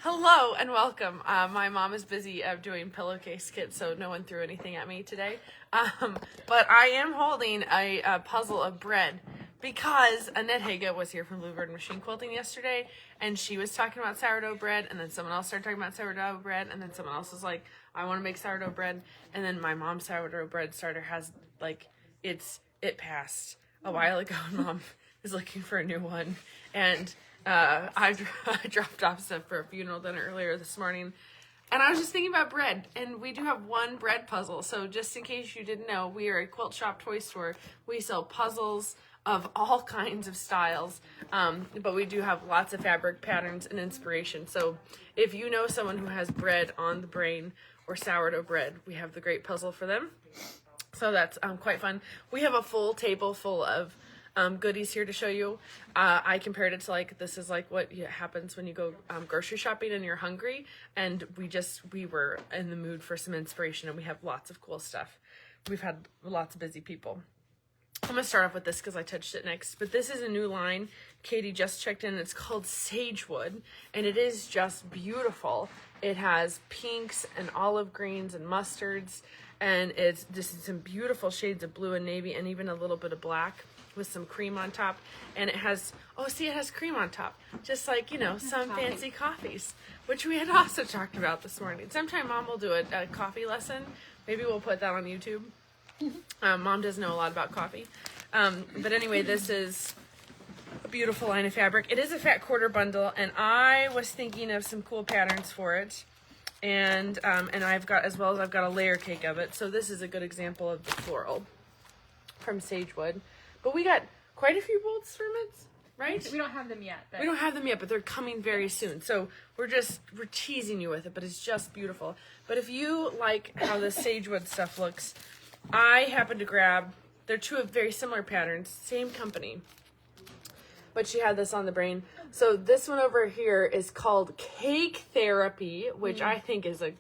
Hello and welcome. My mom is busy doing pillowcase kits, so no one threw anything at me today. But I am holding a puzzle of bread because Annette Haga was here from Bluebird Machine Quilting yesterday, and she was talking about sourdough bread, and then someone else started talking about sourdough bread, and then someone else was like, I want to make sourdough bread, and then my mom's sourdough bread starter has, like, it passed a while ago, and Mom is looking for a new one, and I dropped off stuff for a funeral dinner earlier this morning, and I was just thinking about bread, and we do have one bread puzzle. So just in case you didn't know, we are a quilt shop toy store. We sell puzzles of all kinds of styles, but we do have lots of fabric patterns and inspiration. So if you know someone who has bread on the brain or sourdough bread, we have the great puzzle for them. So that's quite fun. We have a full table full of goodies here to show you. I compared it to, like, this is like what happens when you go grocery shopping and you're hungry, and we were in the mood for some inspiration, and we have lots of cool stuff. We've had lots of busy people. I'm gonna start off with this because I touched it next, but this is a new line Katie just checked in. It's called Sagewood, and it is just beautiful. It has pinks and olive greens and mustards, and it's just some beautiful shades of blue and navy, and even a little bit of black with some cream on top. And it has, it has cream on top, just like, some fancy coffees, which we had also talked about this morning. Sometime Mom will do a coffee lesson. Maybe we'll put that on YouTube. Mom does know a lot about coffee. But anyway, this is a beautiful line of fabric. It is a fat quarter bundle, and I was thinking of some cool patterns for it. And I've got a layer cake of it. So this is a good example of the floral from Sagewood. But we got quite a few bold spermits, right? We don't have them yet. We don't have them yet, but they're coming very soon. So we're teasing you with it, but it's just beautiful. But if you like how the Sagewood stuff looks, I happened to grab, they're two of very similar patterns, same company, but she had this on the brain. So this one over here is called Cake Therapy, which I think is a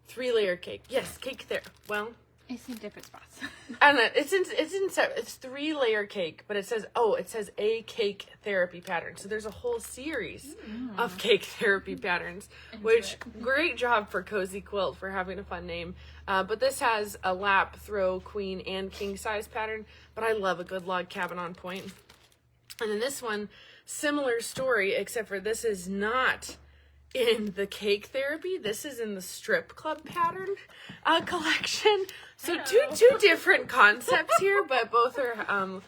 3-layer cake. Yes, Cake Therapy. Well, it's in different spots. I don't know. It's 3-layer cake, but it says a cake therapy pattern. So there's a whole series of cake therapy patterns, which great job for Cozy Quilt for having a fun name. But this has a lap, throw, queen, and king size pattern. But I love a good log cabin on point. And then this one, similar story, except for this is not in the cake therapy. This is in the strip club pattern collection. So two different concepts here, but both are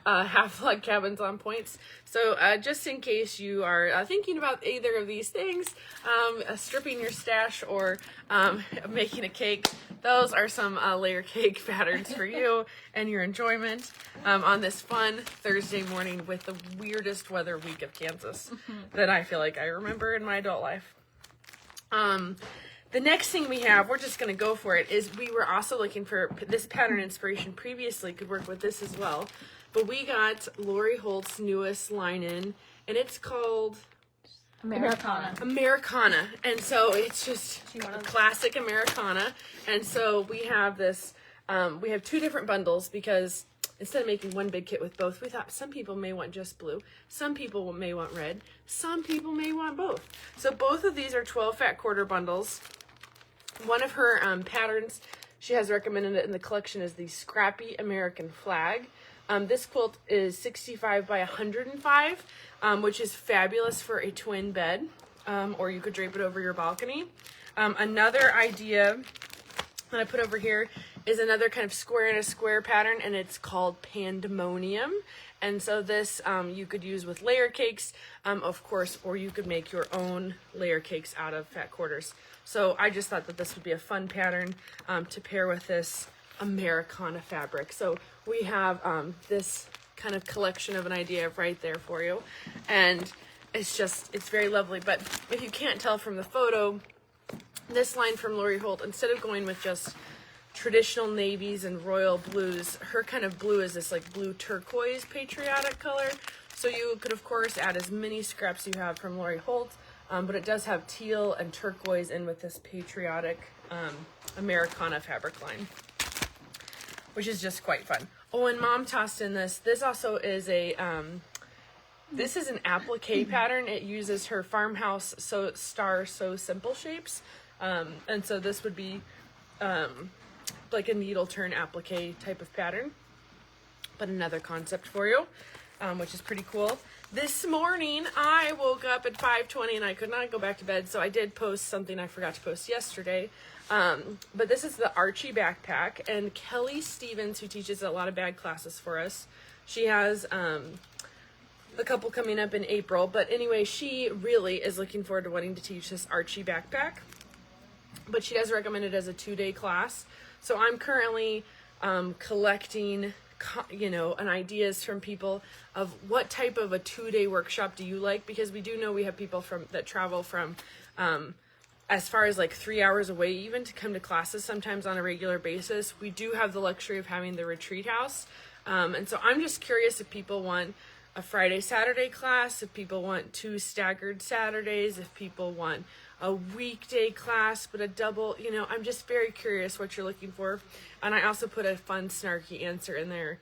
half log cabins on points. So just in case you are thinking about either of these things, stripping your stash or making a cake, those are some layer cake patterns for you and your enjoyment on this fun Thursday morning with the weirdest weather week of Kansas that I feel like I remember in my adult life. The next thing we have, we're just going to go for it, is we were also looking for this pattern inspiration previously, could work with this as well. But we got Lori Holt's newest line in, and it's called Americana. And so it's just a classic Americana. And so we have this, we have two different bundles because instead of making one big kit with both, we thought some people may want just blue, some people may want red, some people may want both. So both of these are 12 fat quarter bundles. One of her patterns, she has recommended it in the collection, is the Scrappy American Flag. This quilt is 65 by 105, which is fabulous for a twin bed, or you could drape it over your balcony. Another idea that I put over here is another kind of square in a square pattern, and it's called Pandemonium. And so this you could use with layer cakes, of course, or you could make your own layer cakes out of fat quarters. So I just thought that this would be a fun pattern to pair with this Americana fabric. So we have this kind of collection of an idea right there for you. And it's very lovely. But if you can't tell from the photo, this line from Lori Holt, instead of going with just traditional navies and royal blues, her kind of blue is this like blue turquoise patriotic color. So you could of course add as many scraps you have from Lori Holt, but it does have teal and turquoise in with this patriotic Americana fabric line, which is just quite fun. Oh, and Mom tossed in this. This also is a This is an applique pattern. It uses her farmhouse star so simple shapes. And so this would be like a needle turn applique type of pattern. But another concept for you, which is pretty cool. This morning I woke up at 5:20 and I could not go back to bed, so I did post something I forgot to post yesterday. But this is the Archie backpack, and Kelly Stevens, who teaches a lot of bag classes for us, she has a couple coming up in April. But anyway, she really is looking forward to wanting to teach this Archie backpack. But she does recommend it as a 2-day class. So I'm currently collecting, and ideas from people of what type of a 2-day workshop do you like, because we do know we have people that travel from as far as like 3 hours away even to come to classes sometimes on a regular basis. We do have the luxury of having the retreat house, and so I'm just curious if people want a Friday Saturday class, if people want 2 staggered Saturdays, if people want a weekday class but a double. I'm just very curious what you're looking for. And I also put a fun snarky answer in there,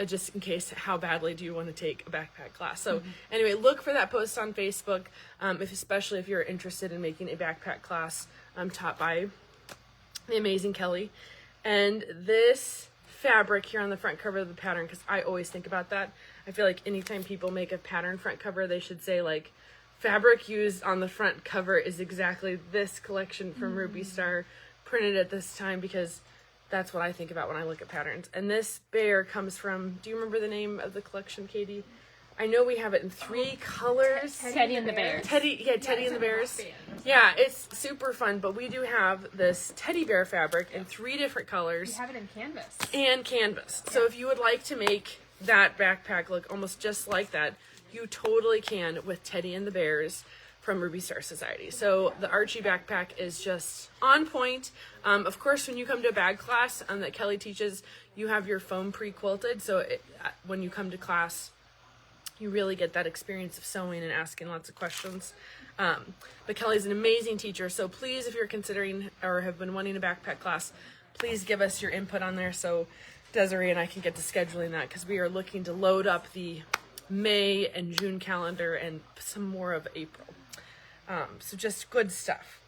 just in case, how badly do you want to take a backpack class. So anyway, look for that post on Facebook, especially if you're interested in making a backpack class taught by the amazing Kelly. And this fabric here on the front cover of the pattern, because I always think about that. I feel like anytime people make a pattern front cover, they should say like, fabric used on the front cover is exactly this collection from Ruby Star, printed at this time, because that's what I think about when I look at patterns. And this bear comes from, do you remember the name of the collection, Katie? I know we have it in 3 colors. Teddy and the Bears. Teddy and the Bears. Yeah, it's super fun, but we do have this teddy bear fabric in 3 different colors. We have it in canvas. And canvas. So if you would like to make that backpack look almost just like that, you totally can with Teddy and the Bears from Ruby Star Society. So the Archie backpack is just on point. Of course, when you come to a bag class that Kelly teaches, you have your foam pre-quilted. So when you come to class, you really get that experience of sewing and asking lots of questions. But Kelly's an amazing teacher. So please, if you're considering or have been wanting a backpack class, please give us your input on there so Desiree and I can get to scheduling that, because we are looking to load up the May and June calendar and some more of April. So just good stuff.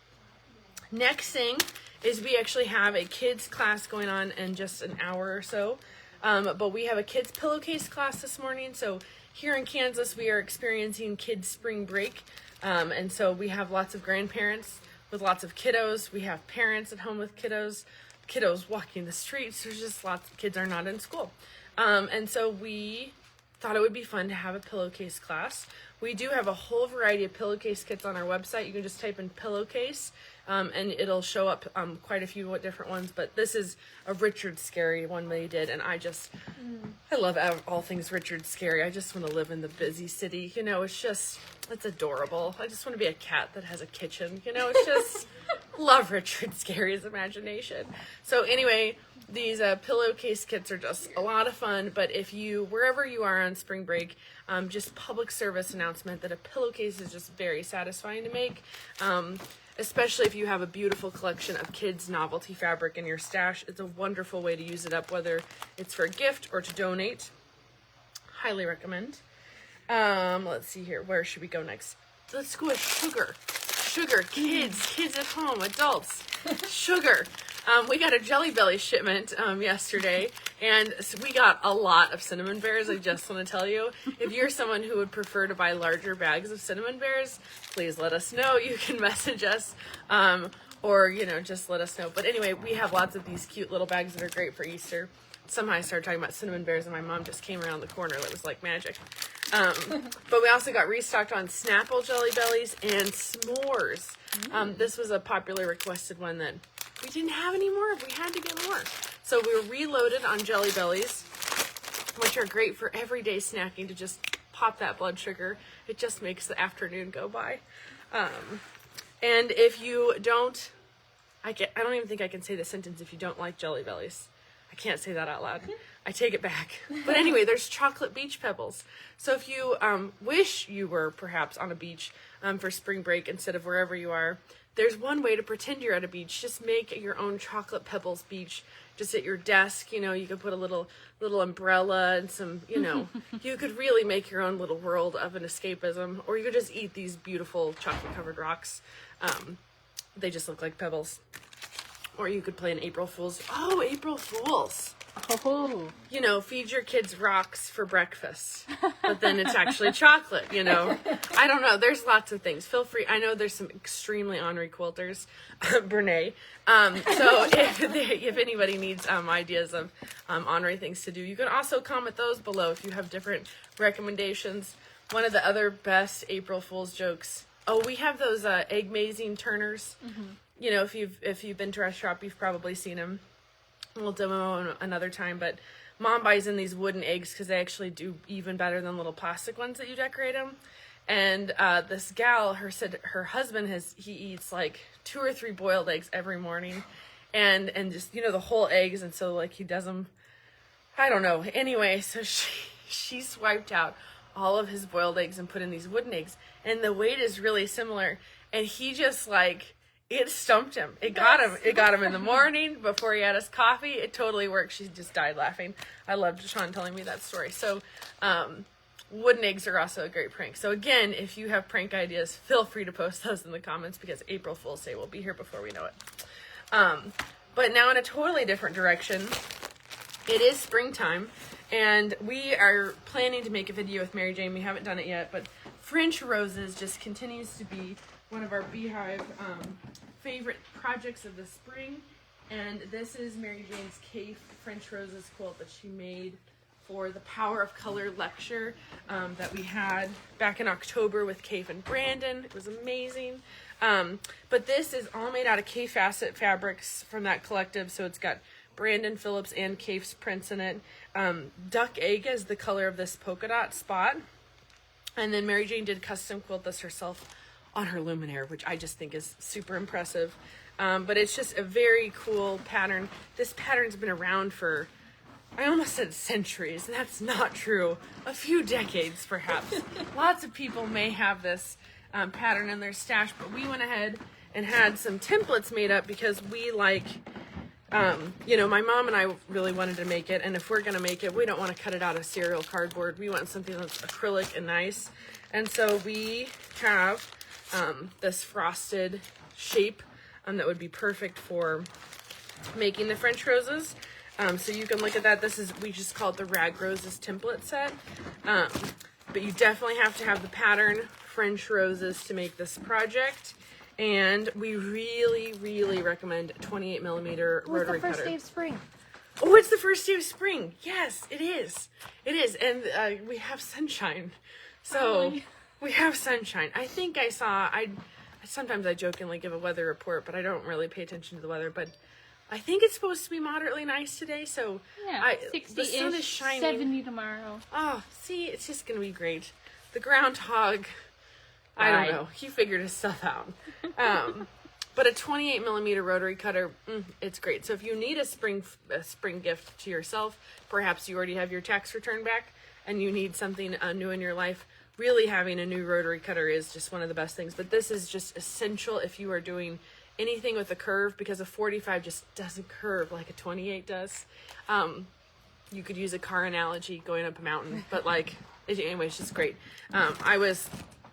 Next thing is we actually have a kids class going on in just an hour or so. But we have a kids pillowcase class this morning. So here in Kansas, we are experiencing kids spring break. And so we have lots of grandparents with lots of kiddos. We have parents at home with kiddos walking the streets. There's just lots of kids are not in school. And so we thought it would be fun to have a pillowcase class. We do have a whole variety of pillowcase kits on our website. You can just type in pillowcase, and it'll show up quite a few different ones. But this is a Richard Scarry one they did, and I love all things Richard Scarry. I just want to live in the busy city. It's adorable. I just want to be a cat that has a kitchen. It's just love Richard Scarry's imagination. So anyway, these pillowcase kits are just a lot of fun. But wherever you are on spring break, just public service announcement that a pillowcase is just very satisfying to make. Especially if you have a beautiful collection of kids' novelty fabric in your stash. It's a wonderful way to use it up, whether it's for a gift or to donate. Highly recommend. Let's see here. Where should we go next? Let's go with sugar. Sugar, kids at home, adults. Sugar. We got a Jelly Belly shipment yesterday, and so we got a lot of cinnamon bears. I just want to tell you, if you're someone who would prefer to buy larger bags of cinnamon bears, please let us know. You can message us, or just let us know. But anyway, we have lots of these cute little bags that are great for Easter. Somehow I started talking about cinnamon bears, and my mom just came around the corner. That was like magic. But we also got restocked on Snapple Jelly Bellies and s'mores. This was a popular requested one that we didn't have any more. We had to get more. So we were reloaded on Jelly Bellies, which are great for everyday snacking to just pop that blood sugar. It just makes the afternoon go by. And if you don't, I don't even think I can say the sentence if you don't like Jelly Bellies. I can't say that out loud. I take it back. But anyway, there's chocolate beach pebbles. So if you wish you were perhaps on a beach for spring break instead of wherever you are, there's one way to pretend you're at a beach. Just make your own chocolate pebbles beach just at your desk. You could put a little umbrella and some, you could really make your own little world of an escapism. Or you could just eat these beautiful chocolate covered rocks. They just look like pebbles. Or you could play an April Fool's. Oh, April Fools. Oh. Feed your kids rocks for breakfast, but then it's actually chocolate, I don't know. There's lots of things. Feel free. I know there's some extremely ornery quilters, Brene. So if anybody needs ideas of ornery things to do, you can also comment those below if you have different recommendations. One of the other best April Fool's jokes. Oh, we have those egg-mazing turners. Mm-hmm. If you've been to our shop, you've probably seen them. We'll demo another time, but Mom buys in these wooden eggs because they actually do even better than little plastic ones that you decorate them. And this gal, said her husband he eats like 2 or 3 boiled eggs every morning, and just the whole eggs, and so like he does them. I don't know. Anyway, so she swiped out all of his boiled eggs and put in these wooden eggs, and the weight is really similar, and he just like. It stumped him. It got him. It got him in the morning before he had his coffee. It totally worked. She just died laughing. I loved Sean telling me that story. So, wooden eggs are also a great prank. So again, if you have prank ideas, feel free to post those in the comments because April Fool's Day will be here before we know it. But now in a totally different direction, it is springtime, and we are planning to make a video with Mary Jane. We haven't done it yet, but French roses just continues to be one of our Beehive favorite projects of the spring, and this is Mary Jane's Cafe French Roses quilt that she made for the Power of Color lecture that we had back in October with Cafe and Brandon. It was amazing. But this is all made out of Cafe Facet fabrics from that collective, so it's got Brandon Phillips and Cafe's prints in it. Duck egg is the color of this polka dot spot, and then Mary Jane did custom quilt this herself on her luminaire, which I just think is super impressive. But it's just a very cool pattern. This pattern's been around for, I almost said centuries. That's not true. A few decades, perhaps. Lots of people may have this pattern in their stash, but we went ahead and had some templates made up because we like, my mom and I really wanted to make it, and if we're going to make it, we don't want to cut it out of cereal cardboard. We want something that's acrylic and nice. And so we have this frosted shape that would be perfect for making the French roses. So you can look at that. We just call it the Rag Roses template set. But you definitely have to have the pattern French roses to make this project. And we really, really recommend 28 millimeter rotary cutter. It's the first day of spring. Oh, it's the first day of spring. Yes, it is. It is. And we have sunshine. So we have sunshine. I think sometimes I jokingly give a weather report, but I don't really pay attention to the weather. But I think it's supposed to be moderately nice today. So yeah, 60-ish, the sun is shining. 70 tomorrow. Oh, see, it's just going to be great. The groundhog, I don't know. He figured his stuff out. But a 28 millimeter rotary cutter, it's great. So if you need a spring gift to yourself, perhaps you already have your tax return back and you need something new in your life, really having a new rotary cutter is just one of the best things. But this is just essential if you are doing anything with a curve, because a 45 just doesn't curve like a 28 does. You could use a car analogy going up a mountain, but anyway, it's just great. I was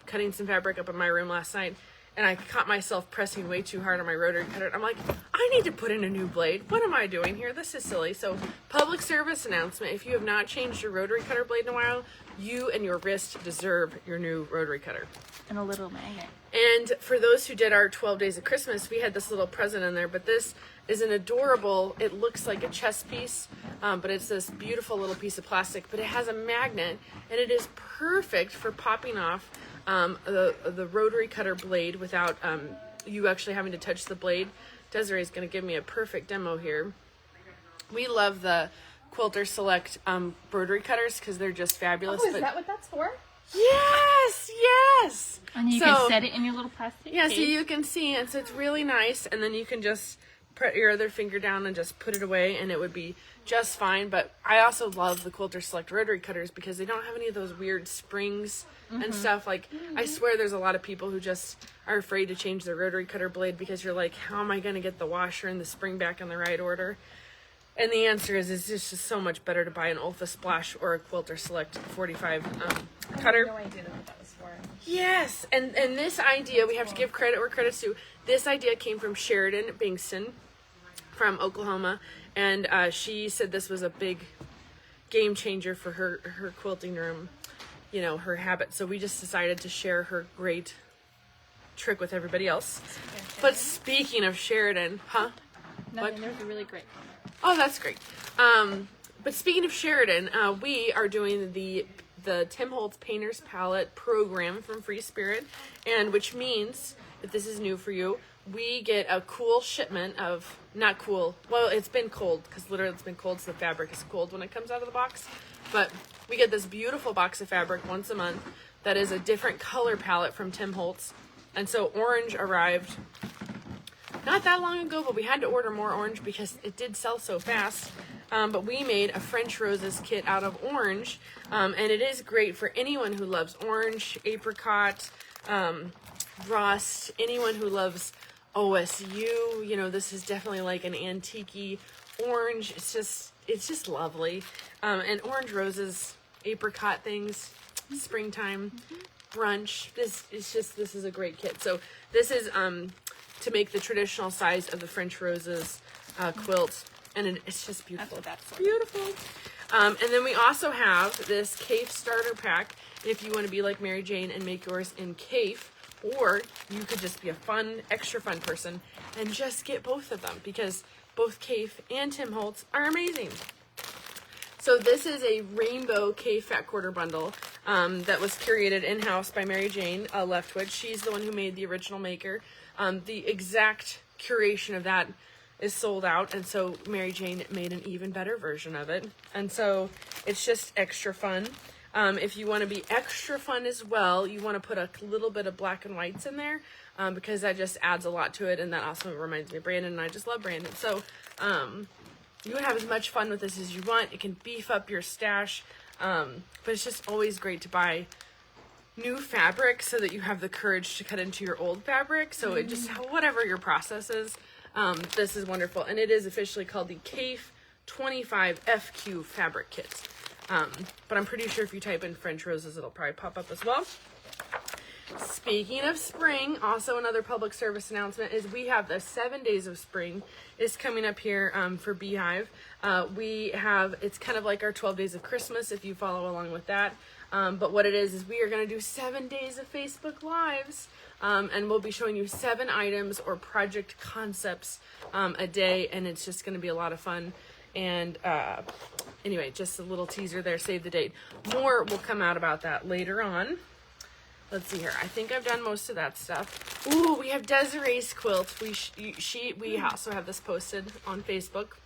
cutting some fabric up in my room last night, and I caught myself pressing way too hard on my rotary cutter. I'm like, I need to put in a new blade. What am I doing here? This is silly. So, public service announcement. If you have not changed your rotary cutter blade in a while, you and your wrist deserve your new rotary cutter. And a little magnet. And for those who did our 12 Days of Christmas, we had this little present in there, but this is an adorable, it looks like a chess piece, but it's this beautiful little piece of plastic, but it has a magnet, and it is perfect for popping off the rotary cutter blade without you actually having to touch the blade. Desiree is going to give me a perfect demo here. We love the Quilter Select rotary cutters because they're just fabulous. Oh, is that what that's for? Yes! And you can set it in your little plastic yeah, case. so you can see, and so it's really nice, and then you can just put your other finger down and just put it away, and it would be just fine. But I also love the Quilter Select rotary cutters because they don't have any of those weird springs and stuff. Like, I swear there's a lot of people who just are afraid to change their rotary cutter blade because you're like, how am I going to get the washer and the spring back in the right order? And the answer is, it's just so much better to buy an Olfa Splash or a Quilter Select 45 cutter. No idea what that was for. Yes, and this idea, we have to give credit where credit's due. This idea came from Sheridan Bingston from Oklahoma, and she said this was a big game changer for her quilting room, you know, her habit. So we just decided to share her great trick with everybody else. But speaking of Sheridan, Nothing, there's a really great comment. Oh, that's great. But speaking of Sheridan, we are doing the Tim Holtz Painter's Palette program from Free Spirit, and which means, if this is new for you, we get a cool shipment of, not cool, well, it's been cold, because literally it's been cold, so the fabric is cold when it comes out of the box, but we get this beautiful box of fabric once a month that is a different color palette from Tim Holtz, and so orange arrived not that long ago, but we had to order more orange because it did sell so fast. But we made a French Roses kit out of orange, and it is great for anyone who loves orange, apricot, rust, anyone who loves OSU. You know, this is definitely like an antique-y orange. It's just lovely. And orange roses, apricot things, springtime, brunch. This is a great kit. So this is to make the traditional size of the French Roses quilt, and it's just beautiful. That's Beautiful. And then we also have this Cafe starter pack. If you want to be like Mary Jane and make yours in Cafe, or you could just be a fun, extra fun person and just get both of them, because both Cafe and Tim Holtz are amazing. So this is a rainbow Cafe fat quarter bundle that was curated in-house by Mary Jane Leftwich. She's the one who made the original maker. The exact curation of that is sold out, and so Mary Jane made an even better version of it. And so it's just extra fun. If you want to be extra fun as well, you want to put a little bit of black and whites in there, because that just adds a lot to it, and that also reminds me of Brandon, and I just love Brandon. So you can have as much fun with this as you want. It can beef up your stash, but it's just always great to buy new fabric so that you have the courage to cut into your old fabric. So it just, whatever your process is, this is wonderful. And it is officially called the Cafe 25 FQ fabric kit. But I'm pretty sure if you type in French Roses, it'll probably pop up as well. Speaking of spring, also another public service announcement is we have the 7 days of spring is coming up here for Beehive. It's kind of like our 12 days of Christmas if you follow along with that. But what it is we are going to do 7 days of Facebook Lives, and we'll be showing you 7 items or project concepts a day, and it's just going to be a lot of fun. And anyway, just a little teaser there, save the date. More will come out about that later on. Let's see here. I think I've done most of that stuff. Ooh, we have Desiree's quilt. We also have this posted on Facebook.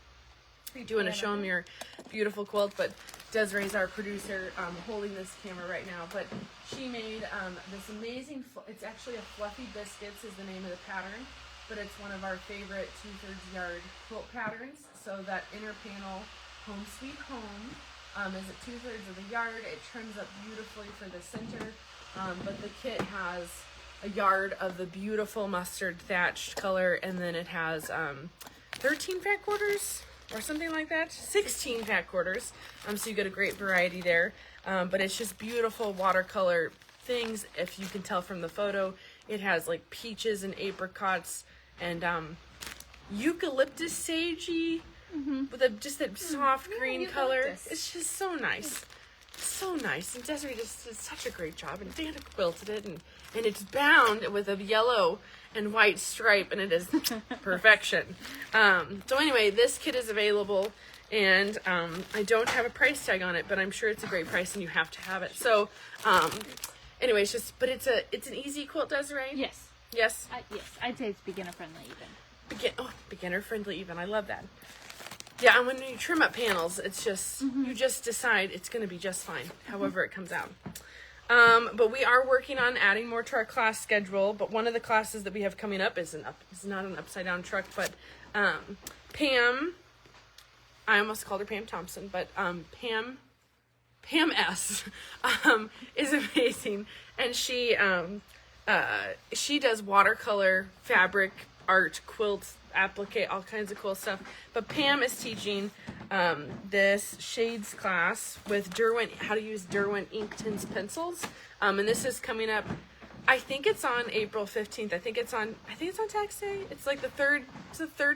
Do you want to show them your beautiful quilt? But Desiree's our producer, holding this camera right now. But she made this amazing, it's actually a Fluffy Biscuits is the name of the pattern. But it's one of our favorite 2/3 yard quilt patterns. So that inner panel, Home Sweet Home, is at 2/3 of the yard. It trims up beautifully for the center. But the kit has a yard of the beautiful mustard thatched color, and then it has 13 fat quarters or something like that, 16 fat quarters. So you get a great variety there. But it's just beautiful watercolor things. If you can tell from the photo, it has like peaches and apricots and eucalyptus sagey with just that soft green color. It's just so nice. So nice, and Desiree just did such a great job, and Dana quilted it, and it's bound with a yellow and white stripe, and it is perfection. So anyway, this kit is available, and I don't have a price tag on it, but I'm sure it's a great price, and you have to have it. So anyway, it's an easy quilt, Desiree. Yes. Yes. Yes, I'd say it's beginner friendly even. Beginner friendly even. I love that. Yeah, and when you trim up panels, it's just, you just decide it's going to be just fine, however it comes out. But we are working on adding more to our class schedule. But one of the classes that we have coming up is not an upside down truck, but Pam. I almost called her Pam Thompson, but Pam S. Is amazing, and she does watercolor, fabric, art, quilts, applique, all kinds of cool stuff. But Pam is teaching this shades class with Derwent, how to use Derwent ink tints pencils, and this is coming up. I think it's on April 15th. I think it's on tax day. It's like the third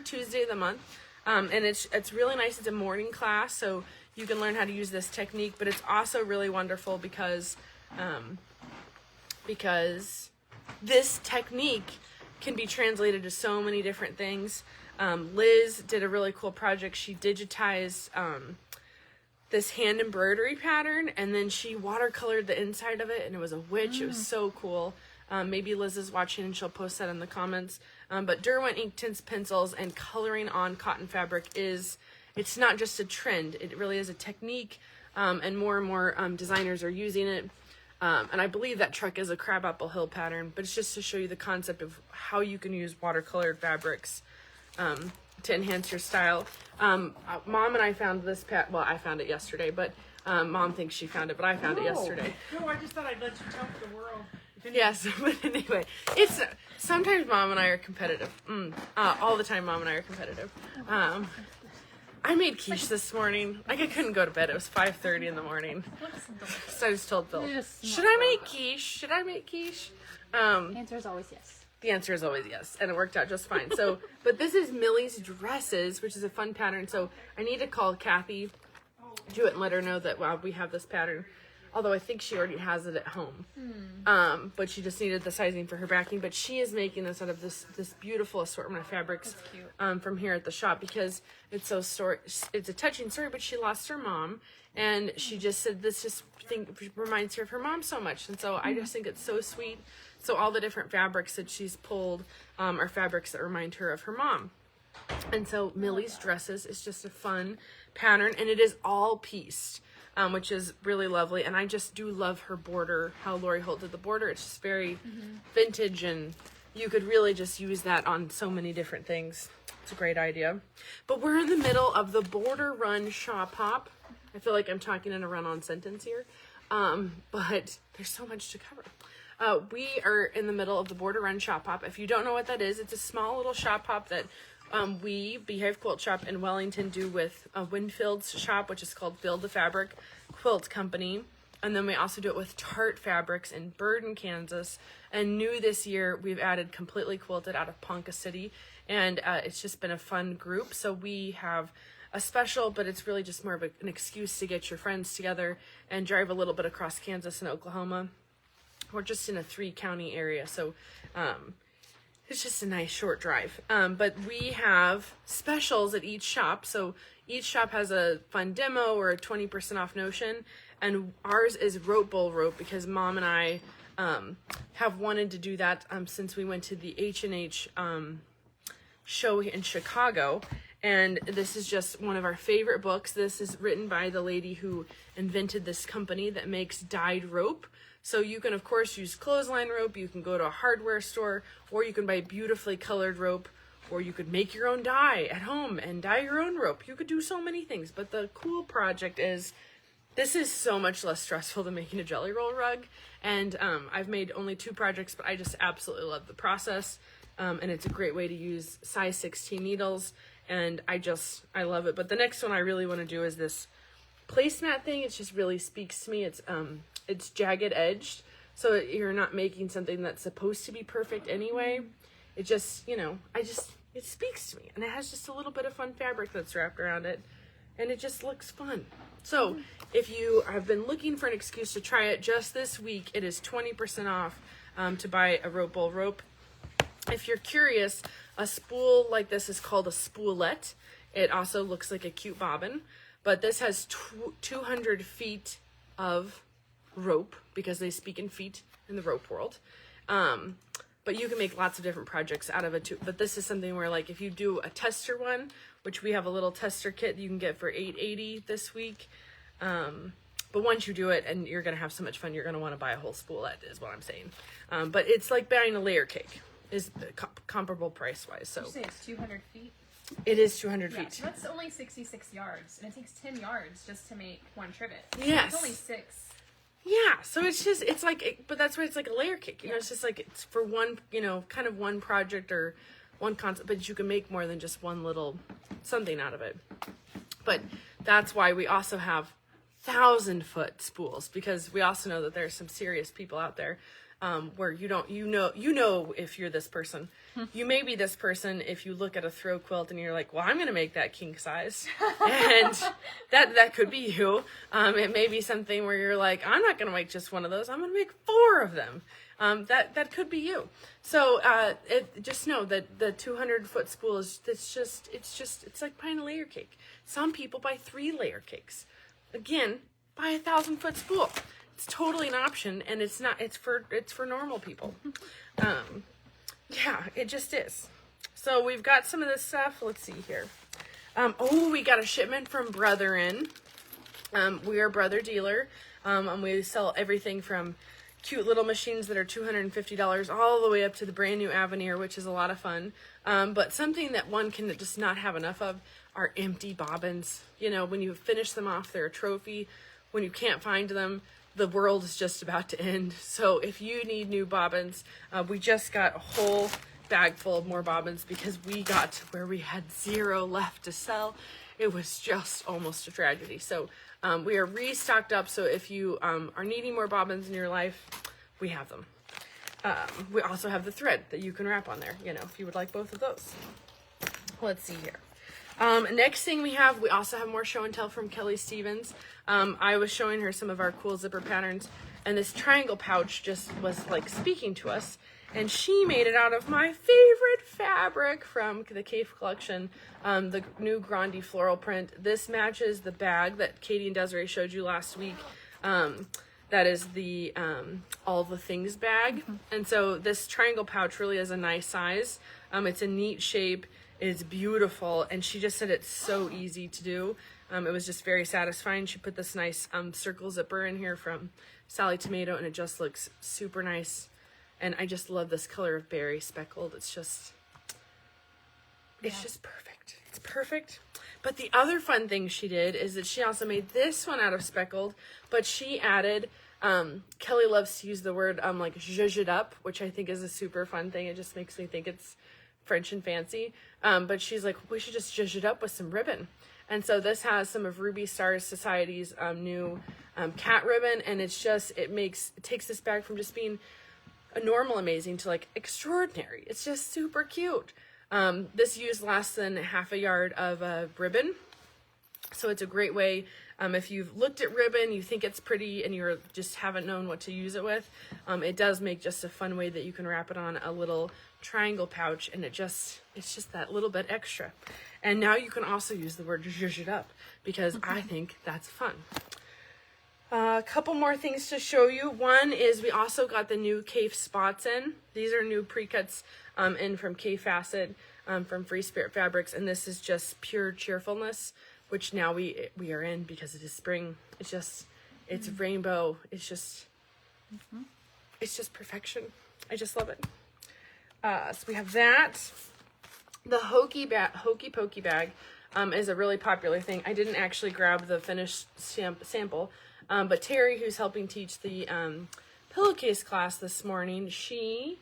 Tuesday of the month. And it's really nice. It's a morning class, so you can learn how to use this technique, but it's also really wonderful because this technique can be translated to so many different things. Liz did a really cool project. She digitized this hand embroidery pattern, and then she watercolored the inside of it, and it was a witch. It was so cool. Maybe Liz is watching and she'll post that in the comments. But Derwent ink tints pencils and coloring on cotton fabric it's not just a trend. It really is a technique, and more designers are using it. And I believe that truck is a Crabapple Hill pattern, but it's just to show you the concept of how you can use watercolored fabrics to enhance your style. Mom and I found this well, I found it yesterday, but Mom thinks she found it, but I found it yesterday. No, I just thought I'd let you tell the world. Yes, but anyway, it's sometimes Mom and I are competitive. All the time, Mom and I are competitive. I made quiche this morning. Like, I couldn't go to bed. It was 5:30 in the morning. So I just told Phil, should I make quiche? Should I make quiche? The answer is always yes. The answer is always yes, and it worked out just fine. So, but this is Millie's Dresses, which is a fun pattern. So I need to call Kathy Jewett and let her know that we have this pattern. Although I think she already has it at home. But she just needed the sizing for her backing. But she is making this out of this beautiful assortment of fabrics from here at the shop, because it's it's a touching story, but she lost her mom, and she just said this reminds her of her mom so much. And so I just think it's so sweet. So all the different fabrics that she's pulled are fabrics that remind her of her mom. And so Millie's Dresses is just a fun pattern, and it is all pieced. Which is really lovely, and I just do love her border, how Lori Holt did the border. It's just very vintage, and you could really just use that on so many different things. It's a great idea. But we're in the middle of the Border Run Shop Hop. I feel like I'm talking in a run-on sentence here, but there's so much to cover. We are in the middle of the Border Run Shop Hop. If you don't know what that is, it's a small little shop hop that we, Beehive Quilt Shop in Wellington, do with Winfield's shop, which is called Build the Fabric Quilt Company. And then we also do it with Tart Fabrics in Burden, Kansas. And new this year, we've added Completely Quilted out of Ponca City. And it's just been a fun group. So we have a special, but it's really just more of an excuse to get your friends together and drive a little bit across Kansas and Oklahoma. We're just in a 3-county area. So, it's just a nice short drive. But we have specials at each shop. So each shop has a fun demo or a 20% off notion. And ours is rope bowl rope, because Mom and I have wanted to do that since we went to the H&H show in Chicago. And this is just one of our favorite books. This is written by the lady who invented this company that makes dyed rope. So you can, of course, use clothesline rope, you can go to a hardware store, or you can buy beautifully colored rope, or you could make your own dye at home and dye your own rope. You could do so many things. But the cool project is, this is so much less stressful than making a jelly roll rug. And I've made only 2 projects, but I just absolutely love the process. And it's a great way to use size 16 needles. And I love it. But the next one I really want to do is this placemat thing. It just really speaks to me. It's jagged edged, so you're not making something that's supposed to be perfect anyway. It just, it speaks to me, and it has just a little bit of fun fabric that's wrapped around it, and it just looks fun. So if you have been looking for an excuse to try it, just this week, it is 20% off to buy a rope bowl rope. If you're curious, a spool like this is called a spoolette. It also looks like a cute bobbin, but this has 200 feet of rope, because they speak in feet in the rope world. But you can make lots of different projects out of it too. But this is something where, like, if you do a tester one, which we have a little tester kit you can get for $8.80 this week. But But once you do it and you're going to have so much fun, you're going to want to buy a whole spool. That is what I'm saying. But it's like buying a layer cake is comparable price wise. So you say it's 200 feet? It is 200 Yeah, feet. so that's only 66 yards, and it takes 10 yards just to make one trivet. Yes. It's only 6. Yeah, so it's like, but that's why it's like a layer cake. You know, it's just like, it's for one, kind of one project or one concept, but you can make more than just one little something out of it. But that's why we also have 1,000-foot spools, because we also know that there's some serious people out there where you know if you're this person. You may be this person if you look at a throw quilt and you're like, well, I'm going to make that king size. And that could be you. It may be something where you're like, I'm not going to make just one of those. I'm going to make 4 of them. That could be you. So just know that the 200-foot spool is it's like buying a layer cake. Some people buy 3 layer cakes. Again, buy a 1,000-foot spool. It's totally an option, and it's for normal people. Yeah, it just is. So we've got some of this stuff. Let's see here. We got a shipment from Brotherin. We are Brother Dealer, and we sell everything from cute little machines that are $250 all the way up to the brand new Avenir, which is a lot of fun. But something that one can just not have enough of are empty bobbins. When you finish them off, they're a trophy. When you can't find them, the world is just about to end. So if you need new bobbins, we just got a whole bag full of more bobbins because we got to where we had 0 left to sell. It was just almost a tragedy. So we are restocked up. So if you are needing more bobbins in your life, we have them. We also have the thread that you can wrap on there, if you would like both of those. Let's see here. Next thing we also have more show and tell from Kelly Stevens. I was showing her some of our cool zipper patterns, and this triangle pouch just was like speaking to us, and she made it out of my favorite fabric from the Cave collection, the new Grandi floral print. This matches the bag that Katie and Desiree showed you last week. That is the all the things bag. And so this triangle pouch really is a nice size. It's a neat shape. It's beautiful, and she just said it's so easy to do. It was just very satisfying. She put this nice circle zipper in here from Sally Tomato, and it just looks super nice. And I just love this color of berry speckled. It's just perfect. It's perfect. But the other fun thing she did is that she also made this one out of speckled, but she added, Kelly loves to use the word like zhuzh it up, which I think is a super fun thing. It just makes me think it's French and fancy. But she's like, we should just zhuzh it up with some ribbon. And so this has some of Ruby Stars Society's new cat ribbon, and it takes this bag from just being a normal amazing to like extraordinary. It's just super cute. This used less than half a yard of ribbon, so it's a great way. If you've looked at ribbon, you think it's pretty, and you just haven't known what to use it with, it does make just a fun way that you can wrap it on a little triangle pouch, and it's just that little bit extra. And now you can also use the word zhuzh it up, because I think that's fun. A couple more things to show you. One is we also got the new Cave spots in. These are new pre-cuts in from Cave Facet from Free Spirit Fabrics, and this is just pure cheerfulness, which now we are in because it is spring. It's rainbow. It's just perfection. I just love it. So we have that. The Hokey Pokey bag is a really popular thing. I didn't actually grab the finished sample, but Terry, who's helping teach the pillowcase class this morning, she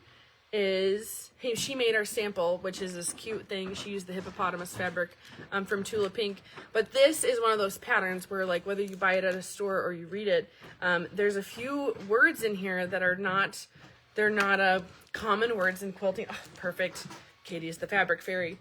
made our sample, which is this cute thing. She used the hippopotamus fabric from Tula Pink. But this is one of those patterns where, like, whether you buy it at a store or you read it, there's a few words in here that are not common words in quilting. Oh, perfect. Katie is the fabric fairy.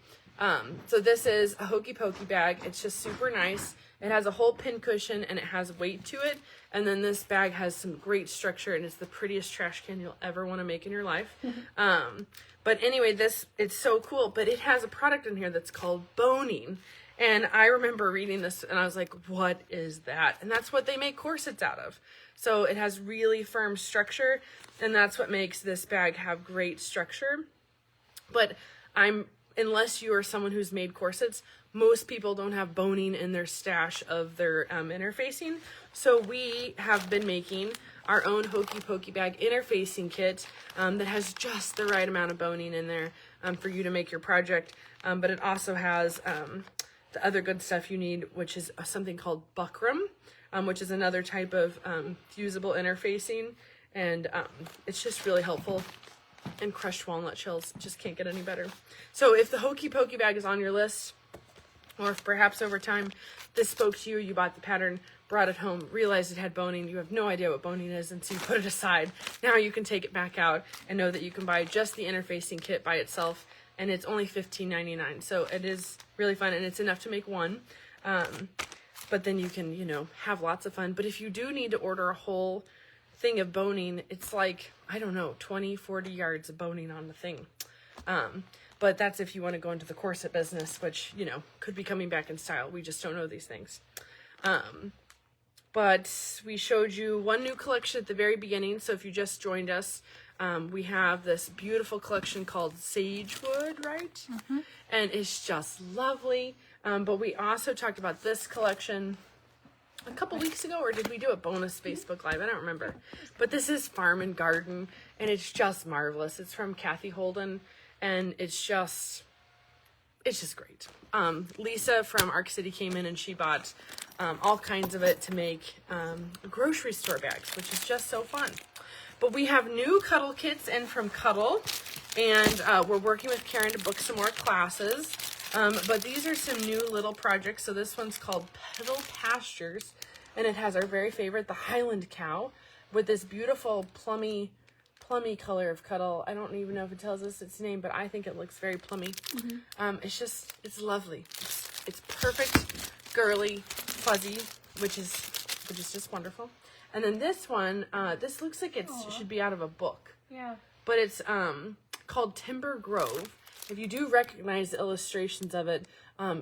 So this is a Hokey Pokey bag. It's just super nice. It has a whole pin cushion and it has weight to it. And then this bag has some great structure, and it's the prettiest trash can you'll ever want to make in your life. But anyway, it's so cool. But it has a product in here that's called boning. And I remember reading this and I was like, what is that? And that's what they make corsets out of. So it has really firm structure, and that's what makes this bag have great structure. But unless you are someone who's made corsets, most people don't have boning in their stash of their interfacing. So we have been making our own Hokey Pokey bag interfacing kit that has just the right amount of boning in there for you to make your project. But it also has the other good stuff you need, which is something called buckram, which is another type of fusible interfacing. And it's just really helpful. And crushed walnut shells, just can't get any better. So if the Hokey Pokey bag is on your list, or if perhaps over time this spoke to you, you bought the pattern, brought it home, realized it had boning, you have no idea what boning is, and so you put it aside. Now you can take it back out and know that you can buy just the interfacing kit by itself, and it's only $15.99. So it is really fun, and it's enough to make one. But then you can, you know, have lots of fun. But if you do need to order a whole thing of boning, it's like, I don't know, 20, 40 yards of boning on the thing. But that's if you want to go into the corset business, which, you know, could be coming back in style. We just don't know these things. But we showed you one new collection at the very beginning. So if you just joined us, we have this beautiful collection called Sagewood, right? Mm-hmm. And it's just lovely. But we also talked about this collection a couple weeks ago, or did we do a bonus Facebook Live? I don't remember. But this is Farm and Garden, and it's just marvelous. It's from Kathy Holden, and it's just great. Lisa from Arc City came in and she bought all kinds of it to make grocery store bags, which is just so fun. But we have new Cuddle Kits in from Cuddle, and we're working with Karen to book some more classes. But these are some new little projects. So this one's called Petal Pastures, and it has our very favorite, the Highland cow, with this beautiful plummy color of Cuddle. I don't even know if it tells us its name, but I think it looks very plummy. Mm-hmm. It's lovely. It's perfect, girly, fuzzy, which is just wonderful. And then this one, this looks like it should be out of a book. Yeah. But it's called Timber Grove. If you do recognize the illustrations of it,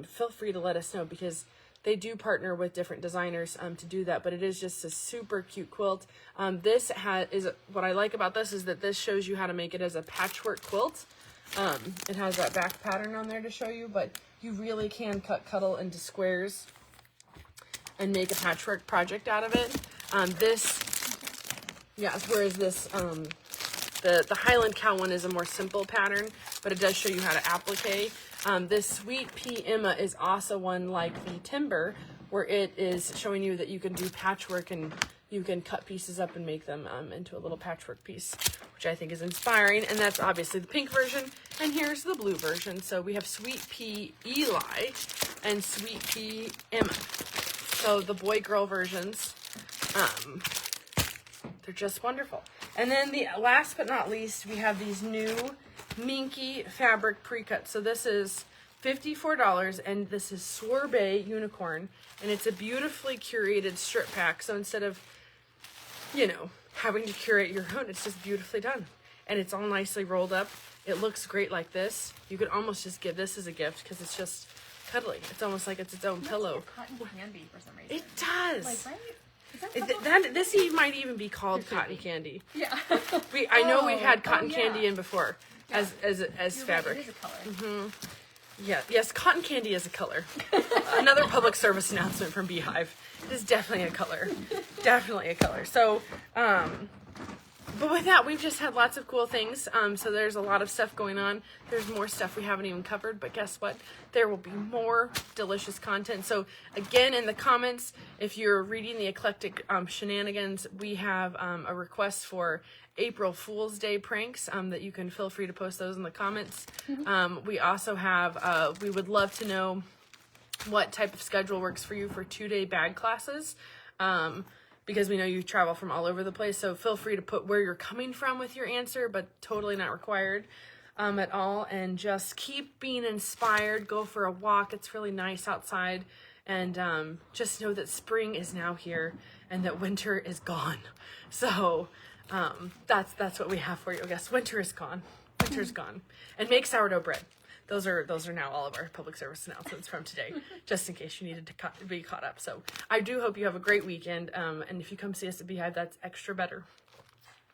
feel free to let us know, because they do partner with different designers to do that. But it is just a super cute quilt. What I like about this is that this shows you how to make it as a patchwork quilt. It has that back pattern on there to show you, but you really can cut Cuddle into squares and make a patchwork project out of it. Whereas this, the Highland Cow one is a more simple pattern, but it does show you how to applique. This Sweet Pea Emma is also one like the Timber, where it is showing you that you can do patchwork and you can cut pieces up and make them into a little patchwork piece, which I think is inspiring. And that's obviously the pink version, and here's the blue version. So we have Sweet Pea Eli and Sweet Pea Emma. So the boy-girl versions, they're just wonderful. And then the last but not least, we have these new Minky fabric pre-cut. So this is $54, and this is Sorbet Unicorn, and it's a beautifully curated strip pack. So instead of, you know, having to curate your own, it's just beautifully done. And it's all nicely rolled up. It looks great like this. You could almost just give this as a gift because it's just cuddly. It's almost like it's its own pillow. Like cotton candy for some reason. It does. Like, right? This might even be called cotton candy. Yeah. I know we've had cotton candy in before as You're fabric. Right, it is a color. Mm-hmm. Yeah. Yes, cotton candy is a color. Another public service announcement from Beehive. It is definitely a color. Definitely a color. So, but with that, we've just had lots of cool things. So there's a lot of stuff going on. There's more stuff we haven't even covered, but guess what? There will be more delicious content. So again, in the comments, if you're reading the eclectic shenanigans, we have a request for April Fool's Day pranks that you can feel free to post those in the comments. We also have, we would love to know what type of schedule works for you for 2-day bag classes. Because we know you travel from all over the place, so feel free to put where you're coming from with your answer, but totally not required at all. And just keep being inspired. Go for a walk. It's really nice outside. And just know that spring is now here and that winter is gone. So that's what we have for you. I guess winter is gone. Winter's gone. And make sourdough bread. Those are now all of our public service announcements from today, just in case you needed to be caught up. So I do hope you have a great weekend. And if you come see us at Beehive, that's extra better.